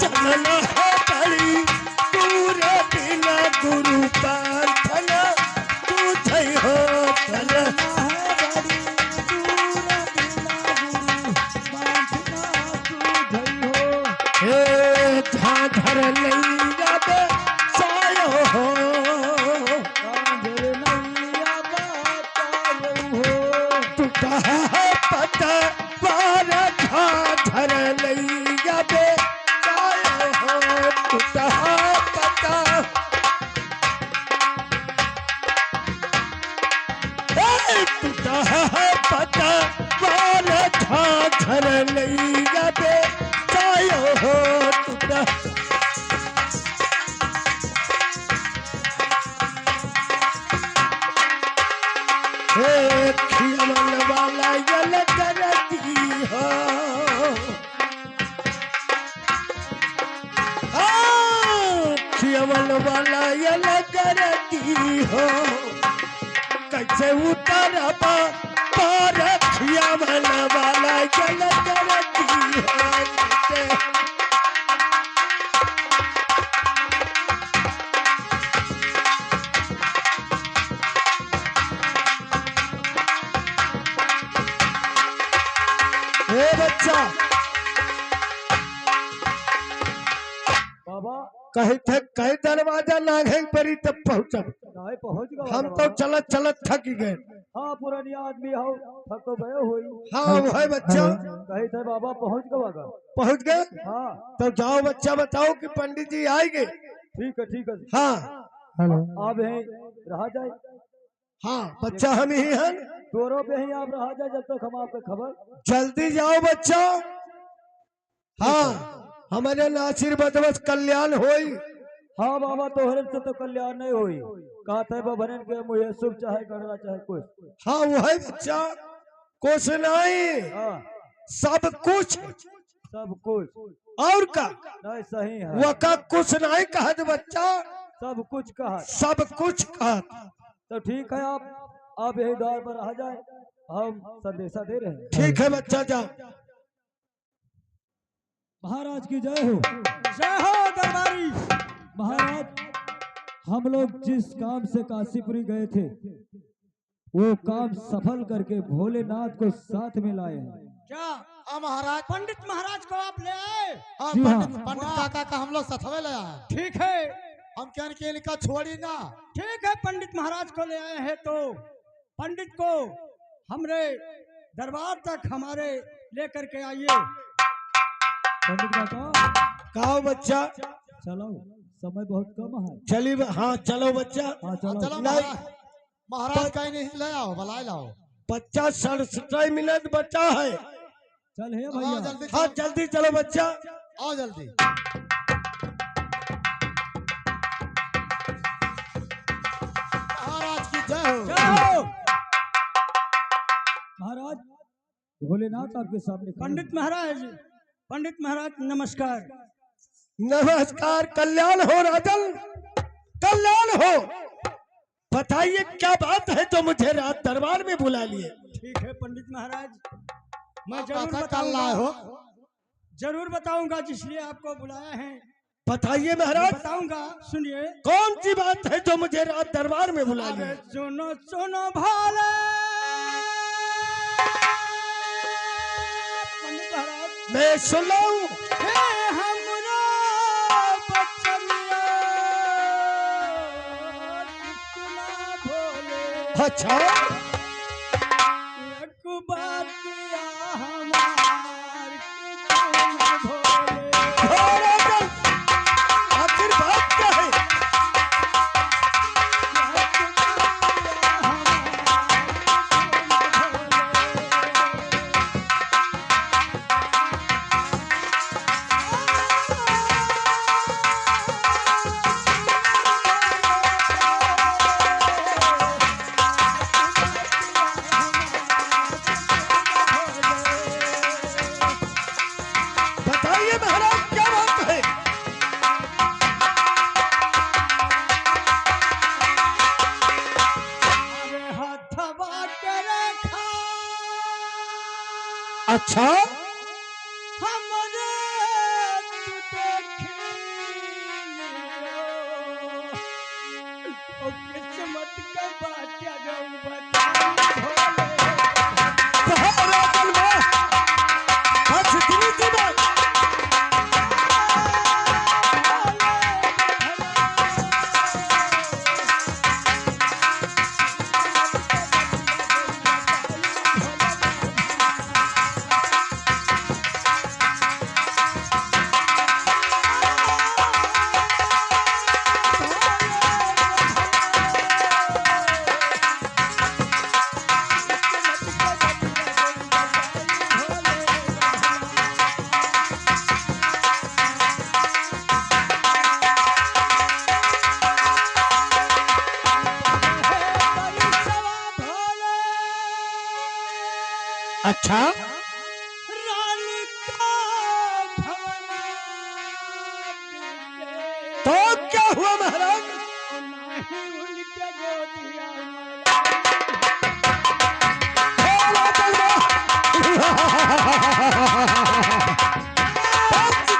चलना है बड़ी दूर बिना गुरु प्रार्थना तुझे हो चलना झाधर नैया बे सायो हो टूटा है पता बारा झाधर नैया बे सायो हो टूटा है पता टूटा है पता बारा झाधर नैया बे सायो हो टूटा खिलवन वाला यल करती हो खिलवन वाला यल करती हो कैसे उतरबा पार खिलवन वाला यल करती हो बच्चा बाबा कहीं थे कहीं दरवाजा नागे परी तब पहुंचब पहुंच गए हम तो चलत चलत थक गए। हाँ पुरानी आदमी हो थक तो गए हुई। हाँ वो है बच्चा कहीं थे बाबा पहुंच गए पहुंच गए। हाँ तो जाओ बच्चा बताओ कि पंडित जी आएंगे। ठीक है हाँ आप यहीं रहा जाए। हाँ बच्चा हम ही हैं दोनों पे ही आप रहा जाए जब तक हम आपको खबर। जल्दी जाओ बच्चा। हाँ हमारे नासिर बदवस कल्याण होई। हाँ बाबा तोहरे से तो कल्याण नहीं हुई कहा था बहन के मुझे शुभ चाहे करना चाहे कुछ। हाँ वो है बच्चा कुछ नहीं हाँ सब कुछ और का नहीं सही है वो का कुछ नहीं कहा बच्चा सब कुछ कहा सब कुछ कहा। तो ठीक है आप यही द्वार पर आ जाए हम संदेशा दे रहे हैं। ठीक है बच्चा जाओ। महाराज की जय हो दरबारी महाराज। हम लोग जिस काम से काशीपुरी गए थे वो काम सफल करके भोलेनाथ को साथ में लाए हैं। क्या महाराज पंडित महाराज को आप ले आए? हाँ जी हाँ। पंडित काका का हम लोग सथवे ले आए। ठीक है हम क्या के इनका छोड़ी ना। ठीक है पंडित महाराज को ले आए हैं तो पंडित को हमरे दरबार तक हमारे लेकर के आइए। पंडित काका कहो बच्चा चलो समय बहुत कम है। चलिए हाँ चलो बच्चा। हाँ चलो चलो महाराज कहीं नहीं ले आओ बुलाए लाओ। बच्चा 67 मिनट बच्चा है। चल है हाँ भैया जल्दी हाँ जल्दी चलो बच्चा आओ जल्दी। महाराज की जय हो। महाराज भोलेनाथ आपके सामने पंडित महाराज नमस्कार। नमस्कार कल्याण हो राजन कल्याण हो। बताइए क्या बात है तो मुझे रात दरबार में बुला लिए। ठीक है पंडित महाराज मैं जरूर बताऊंगा जिसलिए आपको बुलाया है। बताइए महाराज बताऊंगा सुनिए। कौन सी बात है जो मुझे रात दरबार में बुला लिए। सुनो सुनो भोले पंडित महाराज मैं सुन रहा हूँ। अच्छा आखिर बात क्या है। अच्छा हमरे अच्छा, रानी का भवन तो क्या हुआ महाराज? नहीं उनके गोदिया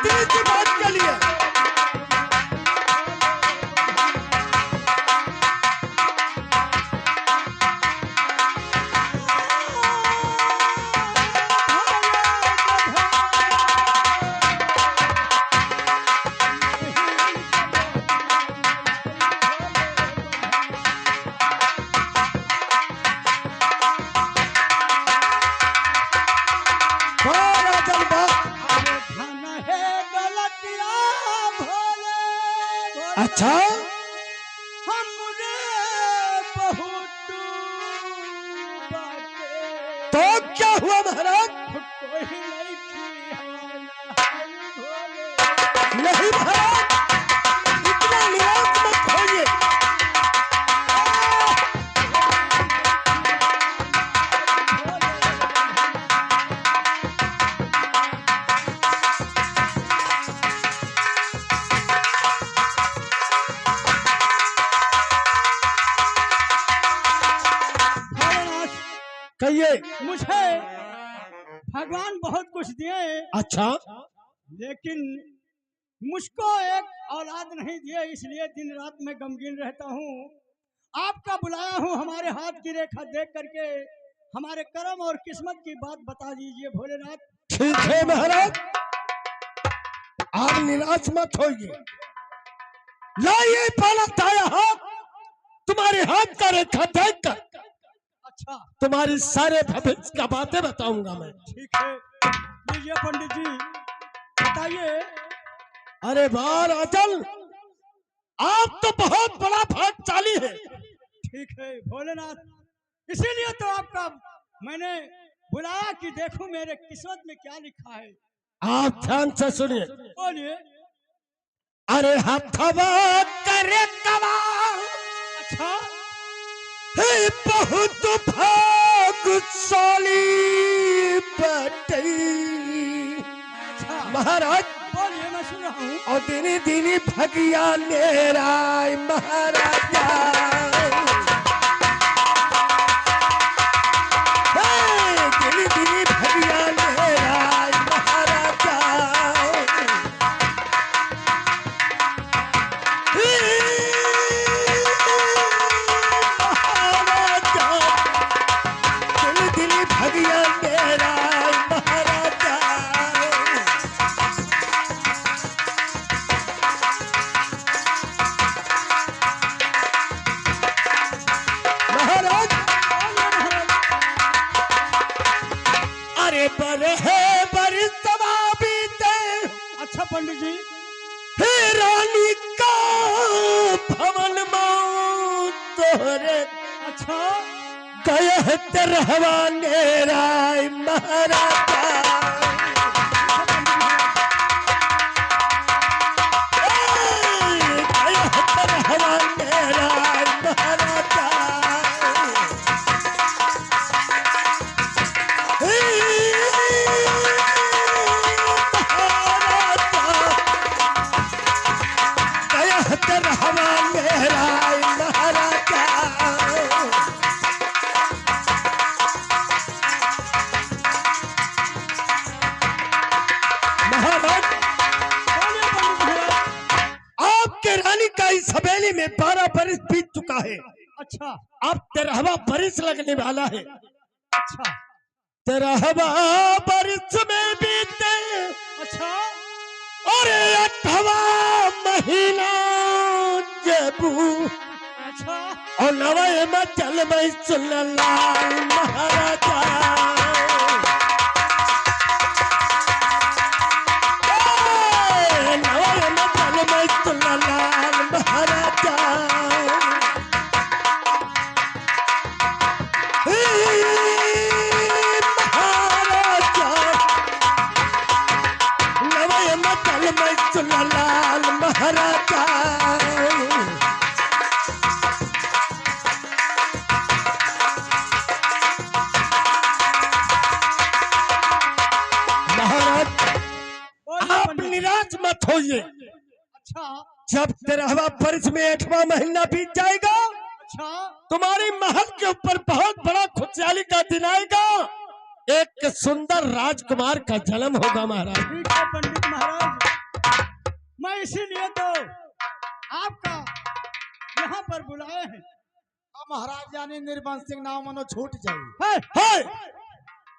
दिल की बात के लिए अच्छा, हमने बहुत बातें तो क्या हुआ महाराज? कोई नहीं की नहीं महाराज, इतना निराश मत होइए। कहिए। मुझे भगवान बहुत कुछ दिए, अच्छा, लेकिन मुझको एक औलाद नहीं दिए, इसलिए दिन रात में गमगीन रहता हूँ। आपका बुलाया हूँ, हमारे हाथ की रेखा देख करके हमारे कर्म और किस्मत की बात बता दीजिए भोलेनाथ। ठीक है महाराज, आप निराश मत होइए। लाइए पहला ताया हाथ, तुम्हारे हाथ का रेखा देख कर अच्छा, तुम्हारी सारे भविष्य का बातें बताऊंगा मैं। ठीक है, लीजिए पंडित जी बताइए। अरे वाह राजन, आप तो बहुत बड़ा भाग्यशाली है। ठीक है भोलेनाथ, इसीलिए तो आपका मैंने बुलाया कि देखूं मेरे किस्मत में क्या लिखा है। आप ध्यान से सुनिए। बोलिए। अरे हथवा करे कवा, अच्छा, हे बहुत भाग्यशाली बटई। अच्छा महाराज, बोलिए, मैं सुन रहा हूँ। और दिनी दिनी भगिया नेराय महाराजा, दिनी दिनी भगिया नेराय महाराजा। दिली भगिया मेरा महाराजा। महाराज, अरे बर है बरसवा बीते। अच्छा पंडित जी, हे रानी का भवन माऊ तोहरे अच्छा कहत रहवा नेराय महाराजा। कहत रहवा नेराय महाराजा। कहत रहवा नेराय महाराजा। आपके रानी का इस हवेली में 12 बरस बीत चुका है। अच्छा अब 13वां बरस लगने वाला है। अच्छा 13वां बरस में बीते अच्छा और 8वां महीना जबू अच्छा और 9वें में चल में सुन लाल महाराजा। लाल महाराजा आप पंडित। निराश मत होइए। अच्छा जब 13वां वर्ष में 8वां महीना बीत जाएगा, अच्छा तुम्हारी महल के ऊपर बहुत बड़ा खुशहाली का दिन आएगा। एक सुंदर राजकुमार का जन्म होगा महाराज। ठीक है पंडित महाराज, मैं इसीलिए तो आपका यहाँ पर बुलाए हैं। अब महाराज यानी निर्बंध सिंह नाम मनो छूट जाई। है, हाय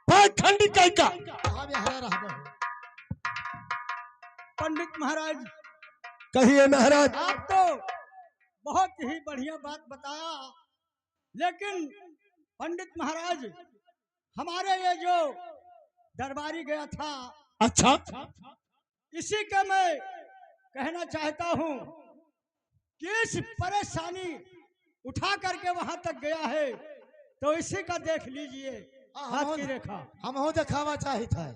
पाखंडी कहीं का अब यहाँ रहबो। पंडित महाराज कहिए महाराज। आप तो बहुत ही बढ़िया बात बताया, लेकिन पंडित महाराज हमारे ये जो दरबारी गया था, अच्छा इसी का मैं कहना चाहता हूँ कि इस परेशानी उठा करके वहां तक गया है, तो इसी का देख लीजिए हाथ की रेखा। हम हो दिखावा चाहिए था।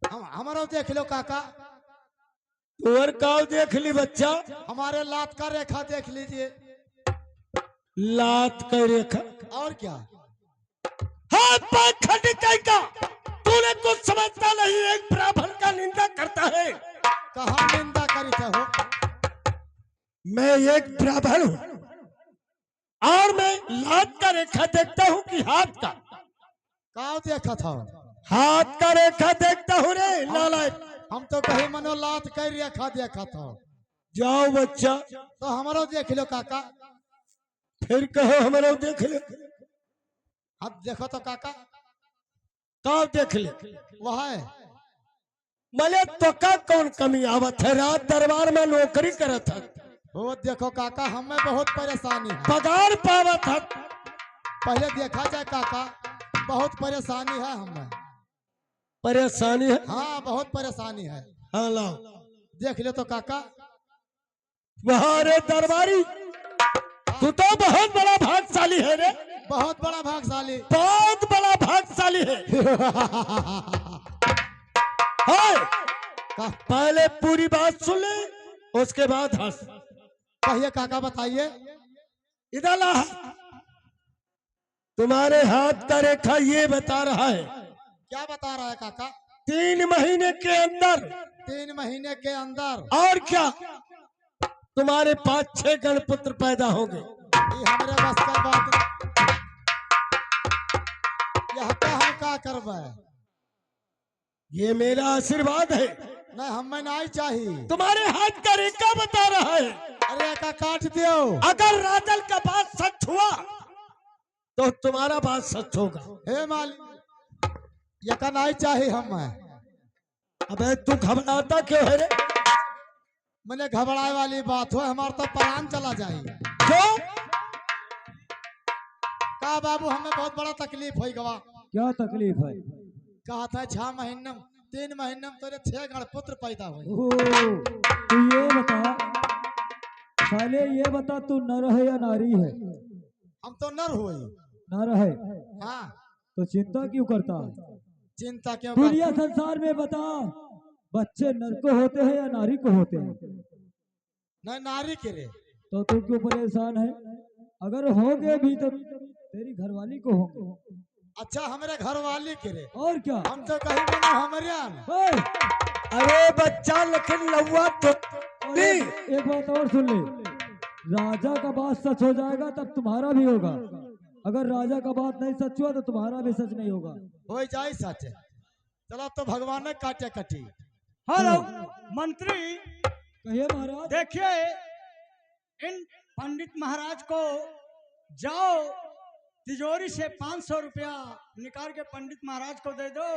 हम हमारो देख लो काका, तुअर काव देख ली बच्चा। हमारे लात का रेखा देख लीजिए। लात का रेखा और क्या? हाँ पाखंडी कहीं का, तूने कुछ समझता नहीं। एक ब्राह्मण का निंदा करता है। कहा निंदा करी थे हो? मैं एक ब्राह्मण हूँ और मैं लात का रेखा देखता हूँ कि हाथ का। काव देखा था? हाथ का रेखा देखता हूँ रे नालायक। हम तो कहीं मनो लात कर रेखा देखा था। जाओ बच्चा, तो हमारो देख लो काका। फिर कहो हमारा देख ले। अब देखो तो काका, कब देख ले? वह है। मले तो का कौन कमी आवत है? रात दरबार में नौकरी करत है, वो देखो काका, हमें बहुत परेशानी है। पगार पावत है। पहले देखा जाए काका, बहुत परेशानी है हमें। परेशानी है? हाँ बहुत परेशानी है। हाँ लाओ देख लो तो काका। वहाँ रे दरबारी, तू तो बहुत बड़ा भाग्यशाली है रे। बहुत बड़ा भाग्यशाली। बहुत बड़ा भाग्यशाली है। हाय, का- पहले पूरी बात सुन ले, उसके बाद हंस। कहिए काका, बताइए। इधर ला। तुम्हारे हाथ का रेखा ये बता रहा है क्या बता रहा है काका? 3 महीने के अंदर 3 महीने के अंदर। और क्या तुम्हारे 5-6 गणपुत्र पैदा होंगे। ये हमारे बस का बात। यह का हम का करबे? ये मेरा आशीर्वाद है। नहीं हमें नहीं चाहिए। तुम्हारे हाथ का रेखा बता रहा है। अरे का काट दियो। अगर राजल का बात सच हुआ तो तुम्हारा बात सच होगा। हे मालिक, ये का नहीं चाहिए हमें। अबे तू घबराता क्यों है रे? मैंने घबराए वाली बात हो, हमारा तो प्राण चला जाए। क्यों? का बाबू, हमें बहुत बड़ा तकलीफ हो गवा। क्या तकलीफ है? कहा था 6 महीने 3 महीने में तेरे 6 गणपुत्र पैदा हुए। ओह, तू ये बता साले, ये बता तू नर है या नारी है? हम तो नर हुए। नर है हाँ, तो चिंता क्यों करता है? चिंता क्यों दुनिया संसार में बता, बच्चे नर को होते हैं या नारी को होते हैं? नहीं नारी के रे। तो तू क्यों परेशान है? अगर होंगे भी तो तेरी घरवाली को होंगे। अच्छा, हमारे घर वाली के रे। और क्या? हम तो कहीं बना हमारे यहाँ। ओए, अरे बच्चा, लेकिन लौआ तो और एक बात और सुन ले, राजा का बात सच हो जाएगा तब तुम्हारा भी होगा। अगर राजा का बात नहीं सच हुआ तो तुम्हारा भी सच नहीं होगा। हो जाए सच। चलो अब तो भगवान ने काटे कटी। हेलो मंत्री, कहिए महाराज। देखिए इन पंडित महाराज को जाओ तिजोरी से 500 रुपया निकाल के पंडित महाराज को दे दो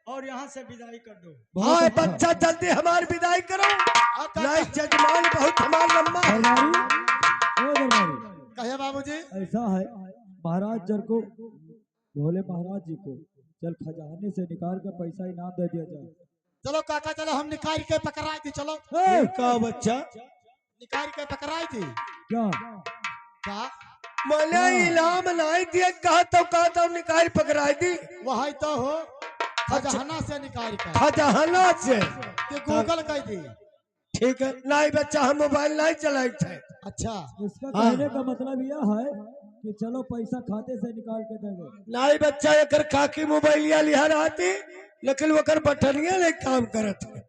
और यहाँ से विदाई कर दो। बहुत हाँ अच्छा। बच्चा, जल्दी हमारी विदाई करो। नहीं जजमान बहुत हमारा लंबा है। दरबारी, ओ दरबारी, कहे बाबूजी। ऐसा है महाराज जर को, भोले महाराज जी को चल खजाने से निकाल कर पैसा इनाम दे दिया जाए। चलो काका, चलो हम निकाल के पकड़ाई थी। चलो ए, का बच्चा, निकाल के पकड़ाई थी। क्या क्या मैंने इनाम नहीं दिया, कहा तो निकाल पकड़ाई दी। वही तो हो, खजाना से निकाल कर खजाना से कि गूगल कर दी। ठीक है। नहीं बच्चा, हम मोबाइल नहीं चलाए थे। अच्छा, इसका कहने का मतलब यह है कि चलो पैसा खाते से निकाल के देंगे। नहीं बच्चा, एक खाकी मोबाइलिया लिया रहती, लेकिन वो बटनिया नहीं काम करत है।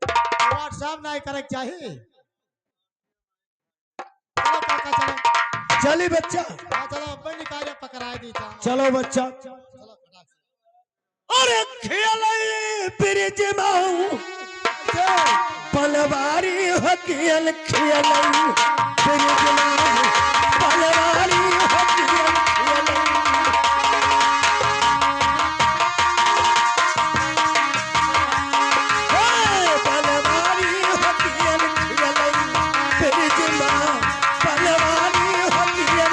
व्हाट्सएप नहीं करे के चाहिए। चलो काका चलो। चली बच्चा, हाँ चलो अब निकाले पकड़ा दी था। चलो बच्चा। चलो फटाक से। अरे खेल ब्रिज माऊ पलवारी हकियन खेल ब्रिज माऊ पलवारी हकियन खेल। पलवारी हकियन खेल ब्रिज माऊ पलवारी हकियन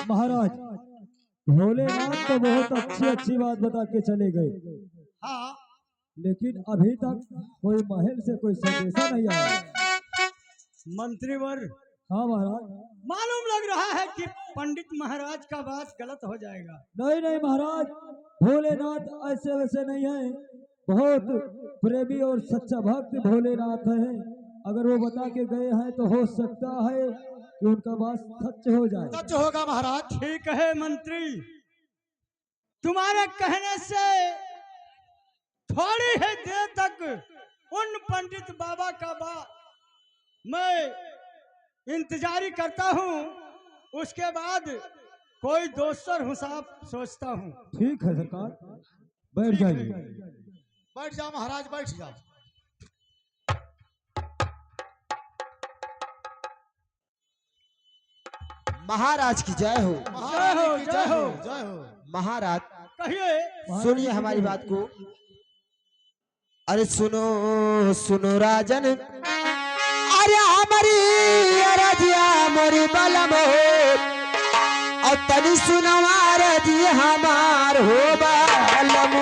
महाराज भोलेनाथ तो बहुत अच्छी बात बता के चले गए, हाँ लेकिन अभी तक कोई महल से कोई संदेशा नहीं आया। मंत्रीवर, हाँ महाराज। मालूम लग रहा है कि पंडित महाराज का बात गलत हो जाएगा। नहीं नहीं महाराज, भोलेनाथ ऐसे वैसे नहीं है, बहुत प्रेमी और सच्चा भक्त भोलेनाथ है। अगर वो बता के गए हैं तो हो सकता है कि उनका बात सच हो जाए। सच होगा महाराज। ठीक है मंत्री, तुम्हारे कहने से थोड़ी ही देर तक उन पंडित बाबा का मैं इंतजारी करता हूँ, उसके बाद कोई दोसर हिसाब सोचता हूँ। ठीक है सरकार, बैठ जाइए। बैठ जाओ महाराज, बैठ जाओ। महाराज की जय हो। महाराज की जय हो। जय हो। महाराज कहिए। सुनिए हमारी बात को। अरे सुनो सुनो राजन, अरे हमारी अरजिया मोरी बलम हो, और तनी सुनवा रजी हमार हो बलम।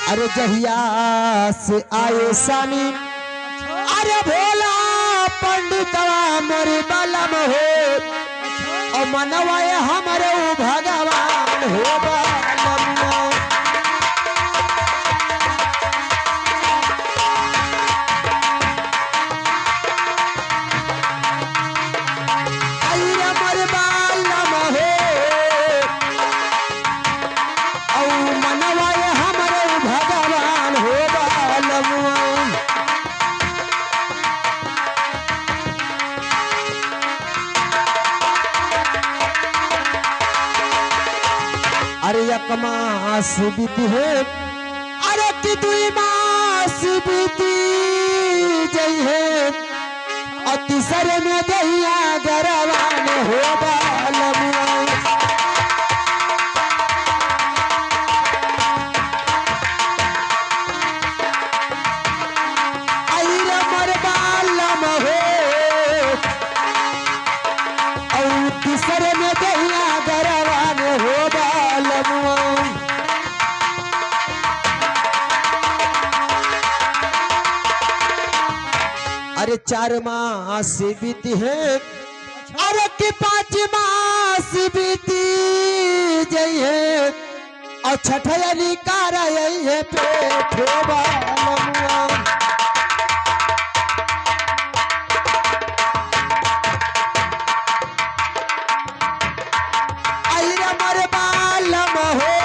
अरे जहिया से आए सानी, अरे भोला पंडितवा मोरी बलम हो, और मनवाए हमारे भगवान हो बलम। अरे एक मास बीती है, अरे कि दुई मास बीती जई है, और तीसरे में दहिया गरवान हो बालम। अरे मर बालम हो, और तीसरे में दहिया गरवान हो बालम। अरे 4 मास बीती है, अरे कि 5 मास बीती जई है, और छठया निकार है पेट हो बालमुआ। अरे मर बालम हो,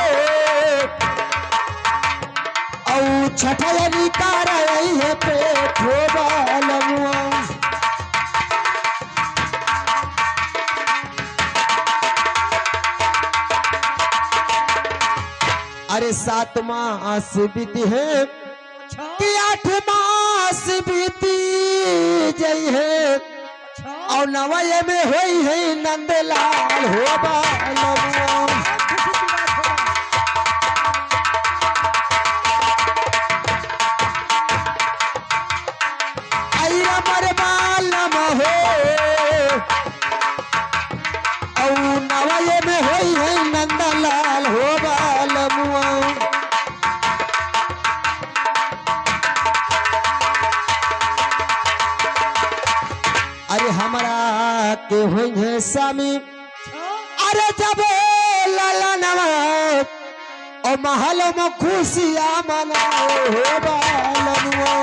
और छठया निकार है पेट हो बालमुआ। 7 मास बीती है अच्छा कि 8 मास बीती जई है अच्छा और नवये में होई है नंदलाल हो बालमुआ। बहुत खुशी की बात है। आई अमर बालम हो और नवये में होई है नंदलाल हो बालमुआ। अरे हमरा के होई है स्वामी अरे जब लाला नवा ओ महल में खुशियां मनाओ हो बालमुआ।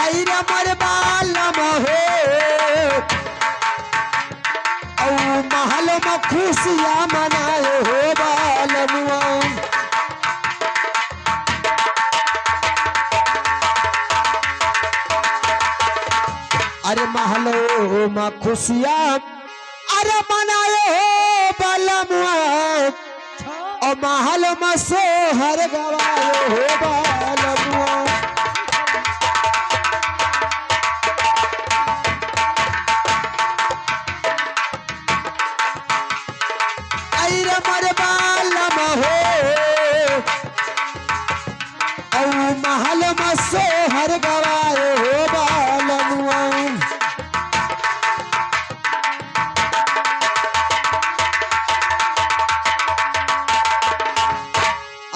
आई अमर बालम हो और महल में खुशियां मनाओ हो बालमुआ। अरे महलो में खुशियां अरे मनाए हो बालमुआ और महल में सोहर गवाए हो बालमुआ। आई मर बालम हो और महल में सोहर गवाए हो बालमुआ।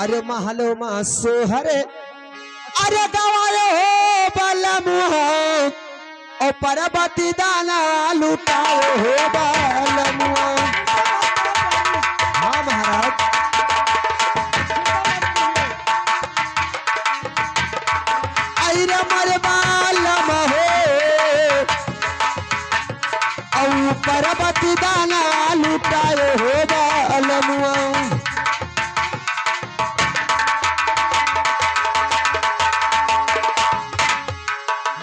अरे महलो में सोहर अरे गवाए हो बालमुआ और परबती दाना लुटाए हो बालमुआ। हाँ महाराज आई मर बालम हो और परबती दाना लुटाए हो बालमुआ।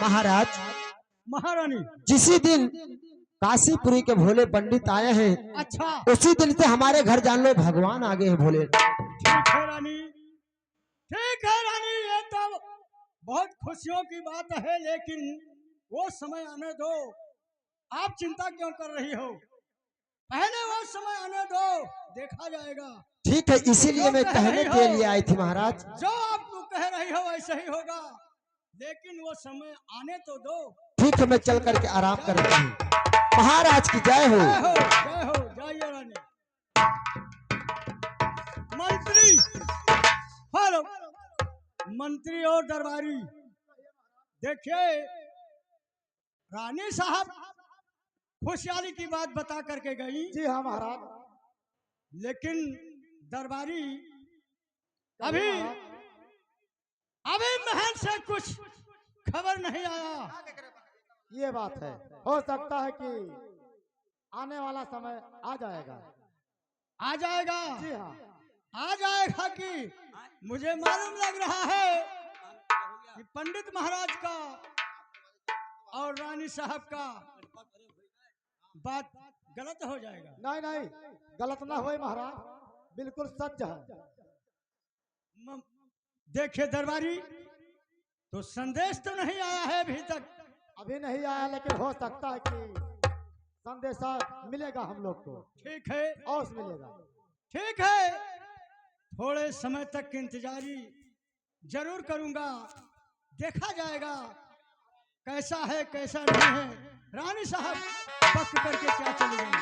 महाराज महारानी जिसी दिन काशीपुरी के भोले पंडित आए हैं अच्छा उसी दिन से हमारे घर जान लो भगवान आ गए हैं भोले। ठीक है रानी ठीक है रानी ये तो बहुत खुशियों की बात है लेकिन वो समय आने दो। आप चिंता क्यों कर रही हो? पहले वो समय आने दो देखा जाएगा। ठीक है इसीलिए मैं कहने के लिए आई थी महाराज। जो आप कह रही हो वैसे ही होगा लेकिन वो समय आने तो दो। ठीक है मैं चल करके आराम करता हूँ। महाराज की जय हो। जय हो जय रानी। मंत्री हेलो मंत्री और दरबारी देखिए रानी साहब खुशहाली की बात बता करके गई। जी हाँ महाराज। लेकिन दरबारी अभी अभी महल से कुछ खबर नहीं आया। ये बात है हो सकता है कि आने वाला समय आ जाएगा। आ जाएगा जी हाँ आ जाएगा कि मुझे मालूम लग रहा है कि पंडित महाराज का और रानी साहब का बात गलत हो जाएगा। नहीं नहीं गलत ना होए महाराज बिल्कुल सच है। देखिए दरबारी तो संदेश तो नहीं आया है अभी तक। अभी नहीं आया लेकिन हो सकता है कि संदेशा मिलेगा हम लोग को। ठीक है और मिलेगा। ठीक है थोड़े समय तक की इंतजारी जरूर करूंगा। देखा जाएगा कैसा है कैसा नहीं है। रानी साहब पक करके क्या चली गई।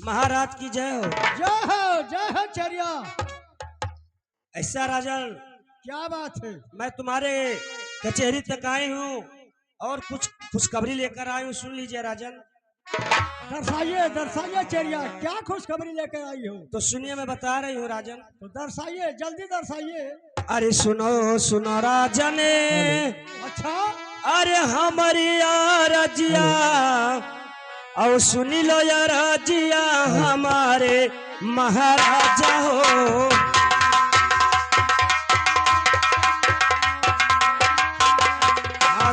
महाराज की जय हो। जय हो चरिया। ऐसा राजन क्या बात है? मैं तुम्हारे कचहरी तक आई हूँ और कुछ खुशखबरी लेकर आई हूँ। सुन लीजिए राजन। दर्शाइए चरिया क्या खुशखबरी लेकर आई हो? तो सुनिए मैं बता रही हूँ राजन। तो दर्शाइए जल्दी दर्शाइए। अरे सुनो सुनो राजन। अच्छा अरे हमारी रजिया और सुनी लो या रजिया हमारे महाराजा हो।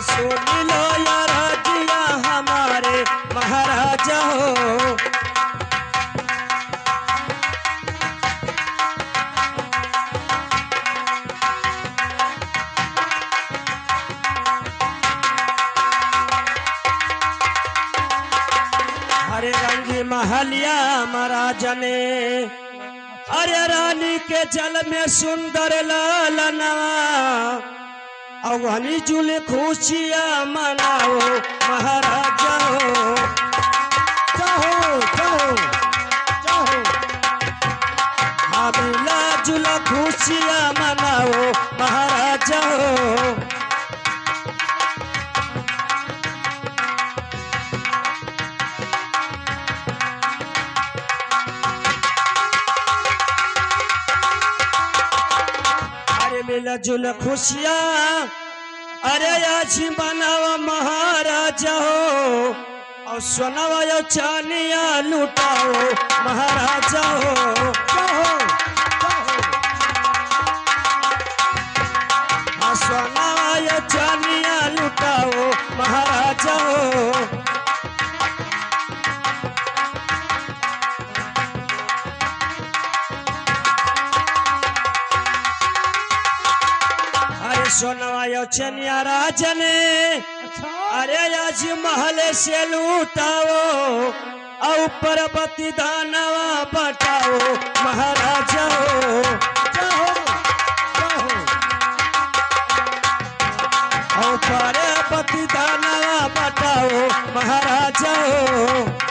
सुन लो या राजिया हमारे महाराजा हो। हरे रंगी महलिया महाराजा ने, अरे रानी के जल में सुंदर लालना, अवनी जुल खुशियाँ मनाओ महाराजा हो। जाओ जाओ जाओ। मिला जुला खुशियाँ मनाओ महाराजा हो। मिला जुल खुशियाँ, अरे आज मनावा महाराजा हो। और सोनावा यो चानिया लुटाओ महाराजा हो। सोनावा यो चानिया लुटाओ महाराजा हो। सोनवा यो चनिया राजने, अरे आज महल से लूटाओ, और पर्वती दानवा बटाओ महाराजा हो। और पर्वती दानवा बटाओ महाराजा हो।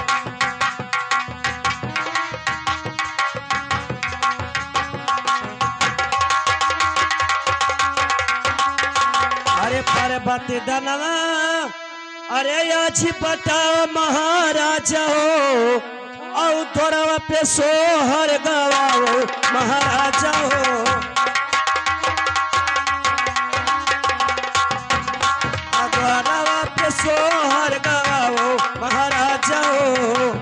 अरे पर्वती दानवा, अरे आज बटाओ महाराजा हो। और तोरवा पे सोहर गवाओ महाराजा हो। तोरवा पे सोहर गवाओ महाराजा हो।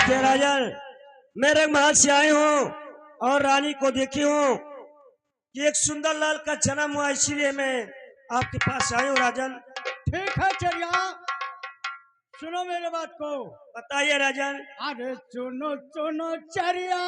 राजन, मेरे महल से आए हूँ और रानी को देखी हूँ कि एक सुंदर लाल का जन्म हुआ, इसलिए मैं आपके पास आई हूँ राजन। ठीक है चरिया, सुनो मेरे बात को। बताइए राजन। अरे सुनो सुनो चरिया,